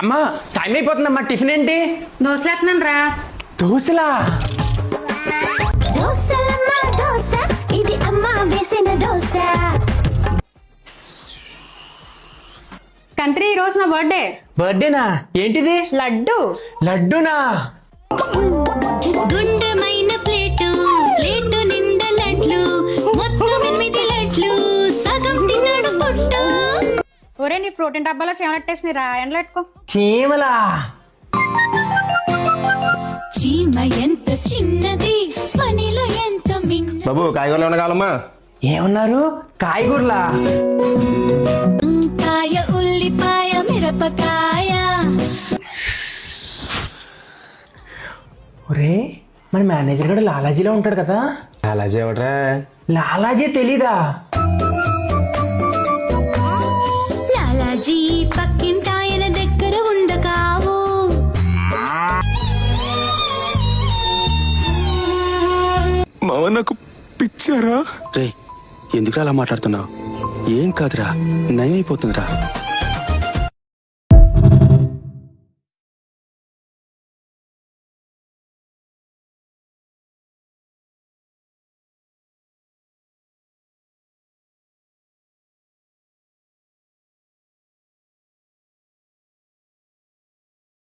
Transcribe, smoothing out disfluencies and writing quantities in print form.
అమ్మా time అయిపోతుందమ్మా. Tiffin ఏంటి? దోశలేస్తున్నాను రా. దోశలా? దోశలమ్మా దోశ, ఇది అమ్మ వేసిన దోశ. కంత్రి, ఈ రోజు నా బర్త్డే. బర్త్డేనా? ఏంటిది? లడ్డు. లడ్డునా? గుండ్రమైన ప్లేటు, ప్లేటు నిండా లడ్లు, మొత్తం 8 లడ్లు, సగం తిన్నాడు పొట్టు. ఒరే, నీ ప్రోటీన్ డబ్బాలో చేమలెట్టేసి రా, ఎండలో పెట్టుకో. చీమలా? చీమ ఎంత చిన్నది, పనిలో ఎంత మిన్న. బాబు కాయగూరలు ఏమన్నా కావాలమ్మా? ఏమన్నారు? కాయగూరలా? కాయ, ఉల్లిపాయ, మిరపకాయ. ఒరే, మన మేనేజర్ గడు లాలాజీలో ఉంటాడు కదా. అలా చేయవట్రా. లాలాజీ తెలీదా? లాలాజీ పక్కింటాయన దగ్గర ఉంద కావు. మావ నాకు పిచ్చారా? రే, ఎందుకు అలా మాట్లాడుతున్నావు? ఏం కాదురా, నయమైపోతుందిరా.